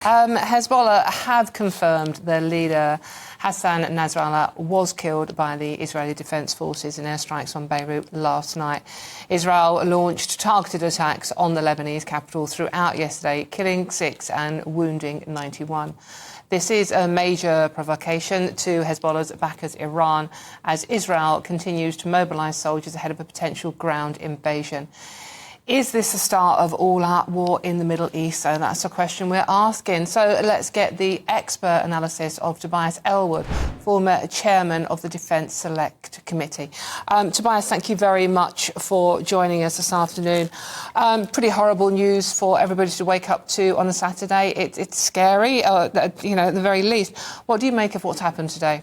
Hezbollah have confirmed their leader, Hassan Nasrallah, was killed by the Israeli Defense Forces in airstrikes on Beirut last night. Israel launched targeted attacks on the Lebanese capital throughout yesterday, killing 6 and wounding 91. This is a major provocation to Hezbollah's backers, Iran, as Israel continues to mobilise soldiers ahead of a potential ground invasion. Is this the start of all-out war in the Middle East? So that's a question we're asking. So let's get the expert analysis of Tobias Ellwood, former chairman of the Defence Select Committee. Tobias, thank you very much for joining us this afternoon. Pretty horrible news for everybody to wake up to on a Saturday. It's scary, at the very least. What do you make of what's happened today?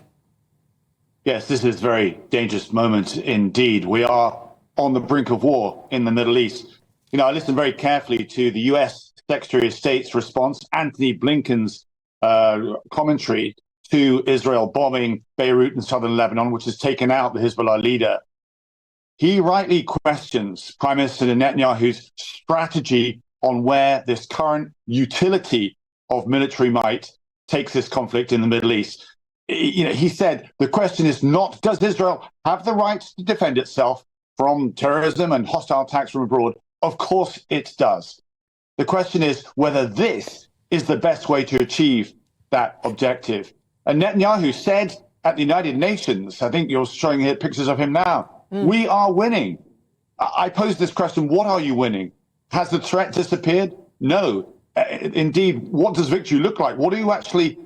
Yes, this is a very dangerous moment indeed. We are on the brink of war in the Middle East. I listened very carefully to the US Secretary of State's response, Antony Blinken's commentary to Israel bombing Beirut and southern Lebanon, which has taken out the Hezbollah leader. He rightly questions Prime Minister Netanyahu's strategy on where this current utility of military might takes this conflict in the Middle East. He said the question is not, does Israel have the right to defend itself from terrorism and hostile attacks from abroad? Of course it does. The question is whether this is the best way to achieve that objective. And Netanyahu said at the United Nations, I think you're showing here pictures of him now, we are winning. I posed this question, what are you winning? Has the threat disappeared? No. Indeed, what does victory look like? What are you actually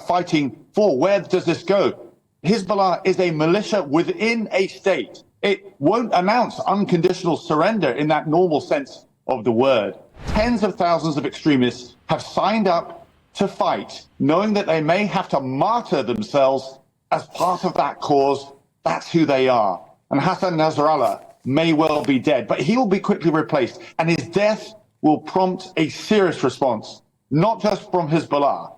fighting for? Where does this go? Hezbollah is a militia within a state. It won't announce unconditional surrender in that normal sense of the word. Tens of thousands of extremists have signed up to fight, knowing that they may have to martyr themselves as part of that cause. That's who they are. And Hassan Nasrallah may well be dead, but he will be quickly replaced. And his death will prompt a serious response, not just from Hezbollah.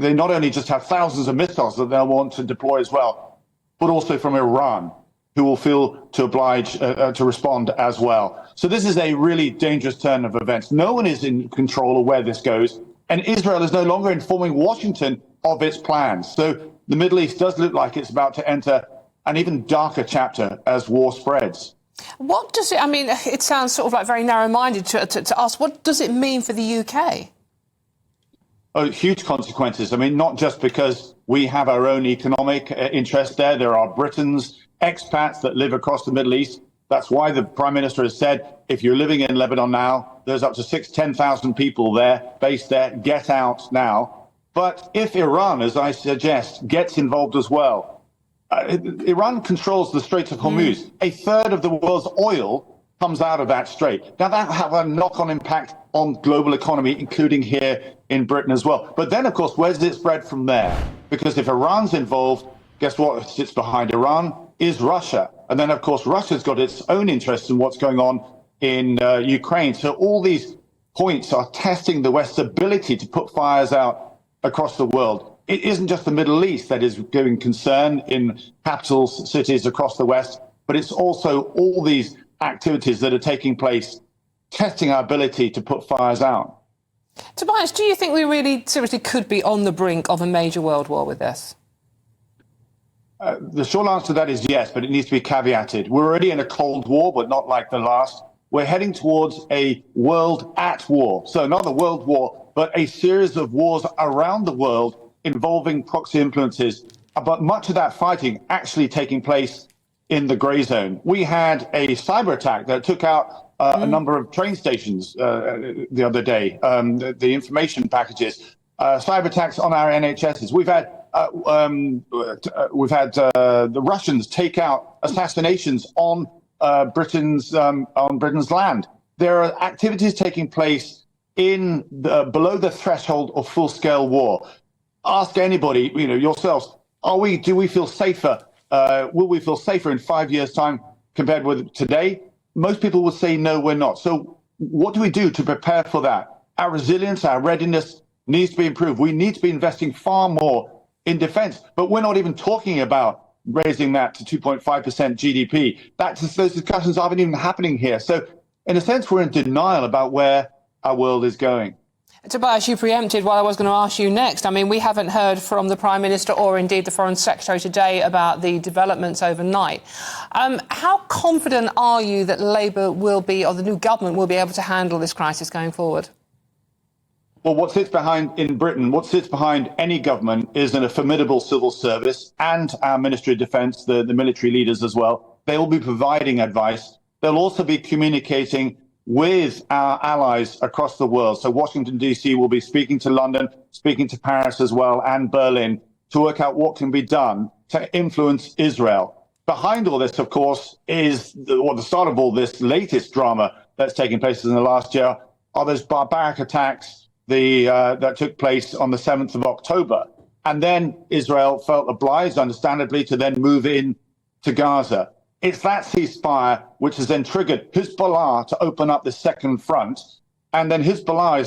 They not only just have thousands of missiles that they'll want to deploy as well, but also from Iran, who will feel to oblige to respond as well. So this is a really dangerous turn of events. No one is in control of where this goes, and Israel is no longer informing Washington of its plans. So the Middle East does look like it's about to enter an even darker chapter as war spreads. What does it, it sounds sort of like very narrow-minded to ask, what does it mean for the UK? Oh, huge consequences. Not just because we have our own economic interest there. There are Britons, expats that live across the Middle East. That's why the Prime Minister has said, if you're living in Lebanon now, there's up to 10,000 people there, based there, get out now. But if Iran, as I suggest, gets involved as well, Iran controls the Straits of Hormuz. A third of the world's oil comes out of that strait. Now, that will have a knock-on impact on global economy, including here in Britain as well. But then, of course, where does it spread from there? Because if Iran's involved, guess what sits behind Iran is Russia. And then, of course, Russia's got its own interests in what's going on in Ukraine. So all these points are testing the West's ability to put fires out across the world. It isn't just the Middle East that is giving concern in capitals, cities across the West, but it's also all these activities that are taking place, testing our ability to put fires out. Tobias, do you think we really seriously could be on the brink of a major world war with this? The short answer to that is yes, but it needs to be caveated. We're already in a Cold War, but not like the last. We're heading towards a world at war. So not a world war, but a series of wars around the world involving proxy influences. But much of that fighting actually taking place in the grey zone. We had a cyber attack that took out a number of train stations the other day, the information packages, cyber attacks on our NHSs. We've had the Russians take out assassinations on Britain's land. There are activities taking place in below the threshold of full-scale war. Ask anybody, yourselves, do we feel safer? Will we feel safer in 5 years' time compared with today? Most people would say, no, we're not. So what do we do to prepare for that? Our resilience, our readiness needs to be improved. We need to be investing far more in defense, but we're not even talking about raising that to 2.5% GDP. Those discussions aren't even happening here. So in a sense, we're in denial about where our world is going. Tobias, you preempted what I was going to ask you next. I mean, we haven't heard from the Prime Minister or indeed the Foreign Secretary today about the developments overnight. How confident are you that Labour will be, or the new government will be able to handle this crisis going forward? Well, what sits behind any government is a formidable civil service and our Ministry of Defence, the military leaders as well. They will be providing advice. They'll also be communicating with our allies across the world. So Washington, D.C. will be speaking to London, speaking to Paris as well, and Berlin to work out what can be done to influence Israel. Behind all this, of course, is the start of all this latest drama that's taken place in the last year are those barbaric attacks that took place on the 7th of October. And then Israel felt obliged, understandably, to then move in to Gaza. It's that ceasefire which has then triggered Hezbollah to open up the second front. And then Hezbollah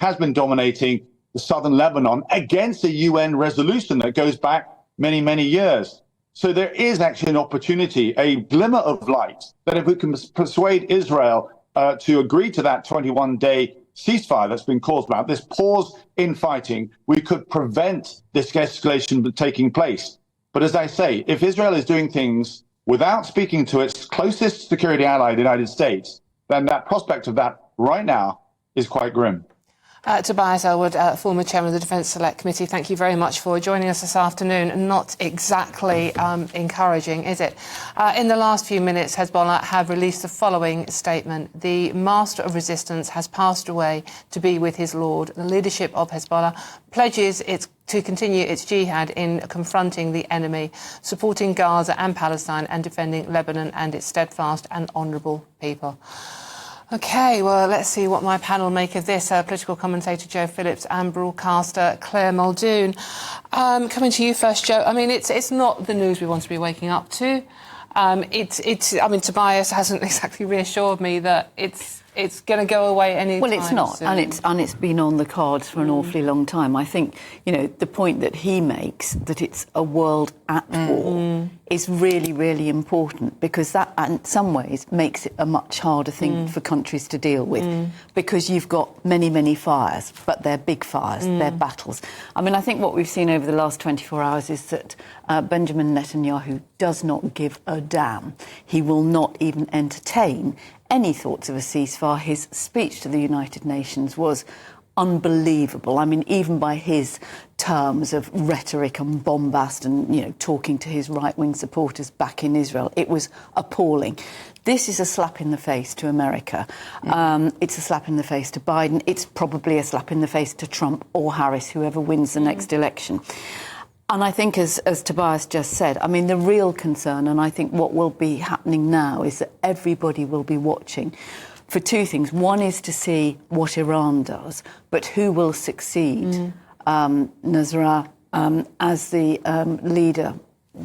has been dominating the southern Lebanon against a UN resolution that goes back many, many years. So there is actually an opportunity, a glimmer of light, that if we can persuade Israel to agree to that 21-day ceasefire that's been caused about, this pause in fighting, we could prevent this escalation taking place. But as I say, if Israel is doing things without speaking to its closest security ally, the United States, then that prospect of that right now is quite grim. Tobias Ellwood, former chairman of the Defence Select Committee, thank you very much for joining us this afternoon. Not exactly encouraging, is it? In the last few minutes, Hezbollah have released the following statement. The master of resistance has passed away to be with his Lord. The leadership of Hezbollah pledges to continue its jihad in confronting the enemy, supporting Gaza and Palestine and defending Lebanon and its steadfast and honourable people. OK, well, let's see what my panel make of this. Political commentator Joe Phillips and broadcaster Claire Muldoon. Coming to you first, Joe. I mean, it's not the news we want to be waking up to. I mean, Tobias hasn't exactly reassured me that it's going to go away any time Well, it's not, soon. and it's been on the cards for an awfully long time. I think, the point that he makes, that it's a world at war, is really, really important, because that, in some ways, makes it a much harder thing for countries to deal with, because you've got many, many fires, but they're big fires, they're battles. I mean, I think what we've seen over the last 24 hours is that Benjamin Netanyahu does not give a damn. He will not even entertain any thoughts of a ceasefire. His speech to the United Nations was unbelievable. I mean, even by his terms of rhetoric and bombast and, talking to his right-wing supporters back in Israel, it was appalling. This is a slap in the face to America. It's a slap in the face to Biden. It's probably a slap in the face to Trump or Harris, whoever wins the next election. And I think, as Tobias just said, I mean, the real concern, and I think what will be happening now, is that everybody will be watching for two things. One is to see what Iran does, but who will succeed Nasrallah as the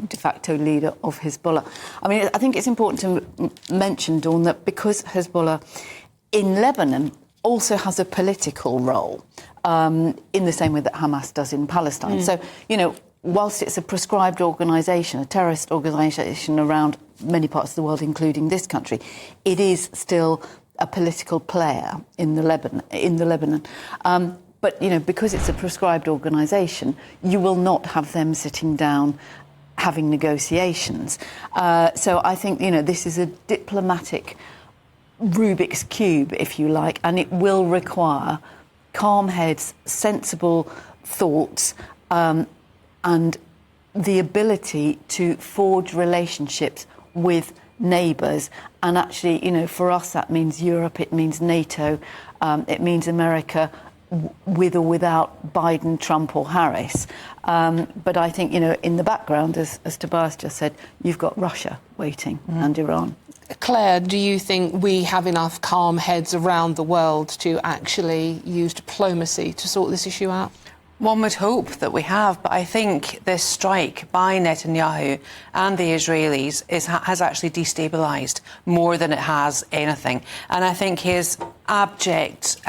de facto leader of Hezbollah. I mean, I think it's important to mention, Dawn, that because Hezbollah in Lebanon also has a political role, in the same way that Hamas does in Palestine. So, whilst it's a proscribed organisation, a terrorist organisation around many parts of the world, including this country, it is still a political player in the Lebanon. But, because it's a proscribed organisation, you will not have them sitting down having negotiations. So I think, this is a diplomatic Rubik's Cube, if you like, and it will require calm heads, sensible thoughts, and the ability to forge relationships with neighbours. And actually, for us, that means Europe, it means NATO, it means America, with or without Biden, Trump or Harris. But I think, in the background, as Tobias just said, you've got Russia waiting and Iran. Claire, do you think we have enough calm heads around the world to actually use diplomacy to sort this issue out? One would hope that we have, but I think this strike by Netanyahu and the Israelis has actually destabilised more than it has anything. And I think his abject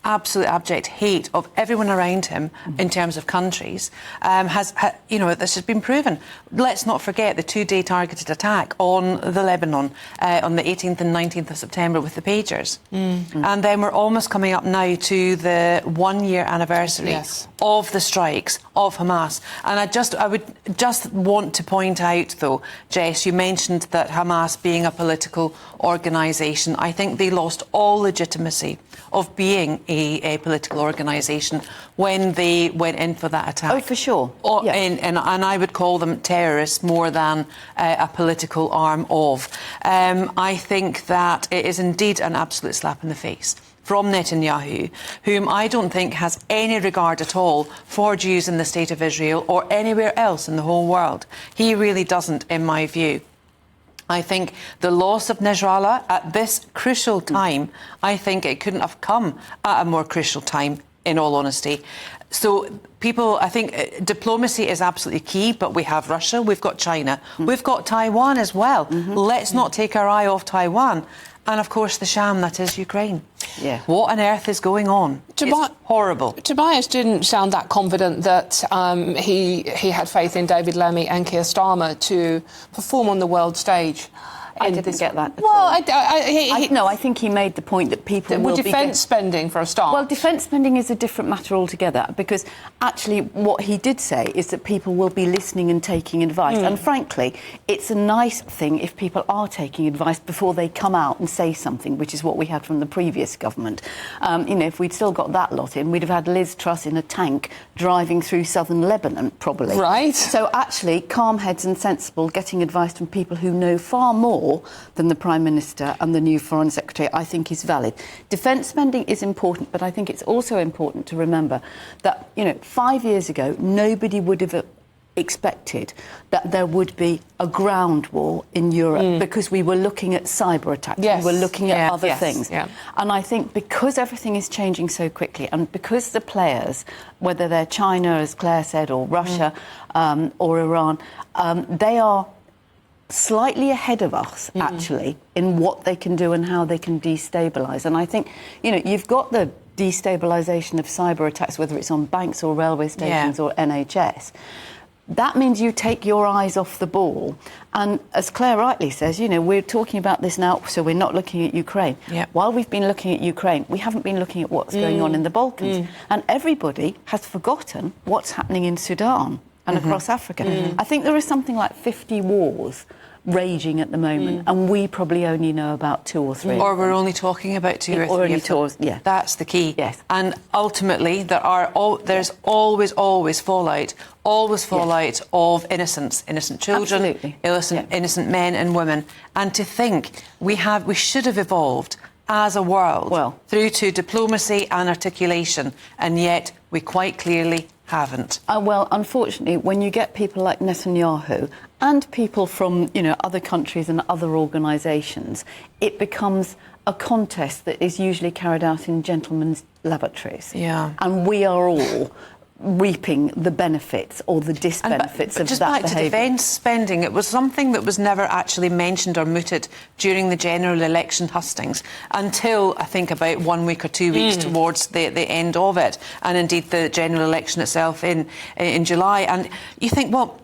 absolute abject hate of everyone around him in terms of countries, this has been proven. Let's not forget the 2-day targeted attack on the Lebanon on the 18th and 19th of September with the pagers. And then we're almost coming up now to the 1-year anniversary of the strikes of Hamas. And I would just want to point out, though, Jess, you mentioned that Hamas being a political organisation, I think they lost all legitimacy of being a political organisation when they went in for that attack. Oh, for sure. And I would call them terrorists more than a political arm of. I think that it is indeed an absolute slap in the face from Netanyahu, whom I don't think has any regard at all for Jews in the State of Israel or anywhere else in the whole world. He really doesn't, in my view. I think the loss of Nasrallah at this crucial time, I think it couldn't have come at a more crucial time, in all honesty. So I think diplomacy is absolutely key, but we have Russia, we've got China, we've got Taiwan as well. Let's not take our eye off Taiwan. And, of course, the sham that is Ukraine. Yeah. What on earth is going on? It's horrible. Tobias didn't sound that confident that he had faith in David Lammy and Keir Starmer to perform on the world stage. I didn't get that at well, all. I think he made the point that people will be... defence spending, for a start. Well, defence spending is a different matter altogether, because actually what he did say is that people will be listening and taking advice. And frankly, it's a nice thing if people are taking advice before they come out and say something, which is what we had from the previous government. If we'd still got that lot in, we'd have had Liz Truss in a tank driving through southern Lebanon, probably. Right. So actually, calm heads and sensible, getting advice from people who know far more than the Prime Minister and the new Foreign Secretary, I think is valid. Defence spending is important, but I think it's also important to remember that, 5 years ago, nobody would have expected that there would be a ground war in Europe because we were looking at cyber attacks, we were looking at other things. And I think because everything is changing so quickly and because the players, whether they're China, as Claire said, or Russia or Iran, they are slightly ahead of us, actually, in what they can do and how they can destabilise. And I think, you've got the destabilisation of cyber attacks, whether it's on banks or railway stations or NHS. That means you take your eyes off the ball. And as Claire rightly says, we're talking about this now, so we're not looking at Ukraine. While we've been looking at Ukraine, we haven't been looking at what's going on in the Balkans. And everybody has forgotten what's happening in Sudan and across Africa. I think there are something like 50 wars raging at the moment, and we probably only know about 2 or 3. Or we're only talking about 2 or 3. That's the key. Yes. And ultimately, there's always fallout. Always fallout of innocent children, innocent men and women. And to think we should have evolved as a world through to diplomacy and articulation, and yet we quite clearly haven't. Well, unfortunately, when you get people like Netanyahu and people from, other countries and other organisations, it becomes a contest that is usually carried out in gentlemen's lavatories. And we are all reaping the benefits or the disbenefits of just that back behaviour. To defence spending, it was something that was never actually mentioned or mooted during the general election hustings until, I think, about 1 week or 2 weeks towards the end of it, and indeed the general election itself in July. And you think, well,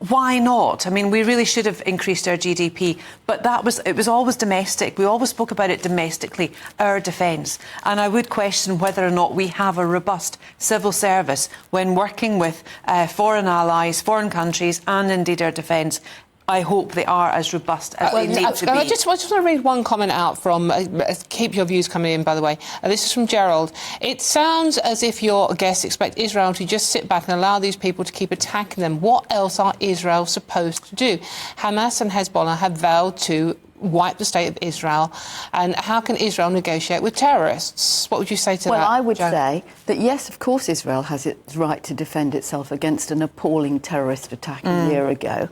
why not? I mean, we really should have increased our GDP, but it was always domestic. We always spoke about it domestically, our defence. And I would question whether or not we have a robust civil service when working with foreign allies, foreign countries, and indeed our defence. I hope they are as robust as they need to be. I just want to read one comment out from... keep your views coming in, by the way. This is from Gerald. It sounds as if your guests expect Israel to just sit back and allow these people to keep attacking them. What else are Israel supposed to do? Hamas and Hezbollah have vowed to wipe the state of Israel. And how can Israel negotiate with terrorists? What would you say to that? Well, I would say that, yes, of course, Israel has its right to defend itself against an appalling terrorist attack a year ago.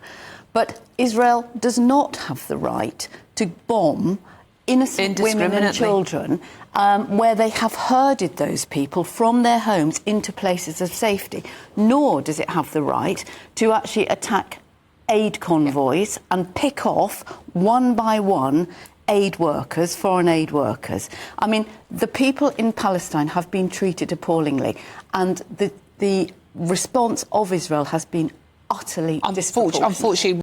But Israel does not have the right to bomb innocent women and children where they have herded those people from their homes into places of safety. Nor does it have the right to actually attack aid convoys and pick off, one by one, aid workers, foreign aid workers. I mean, the people in Palestine have been treated appallingly, and the response of Israel has been utterly disproportionate. Unfortunately,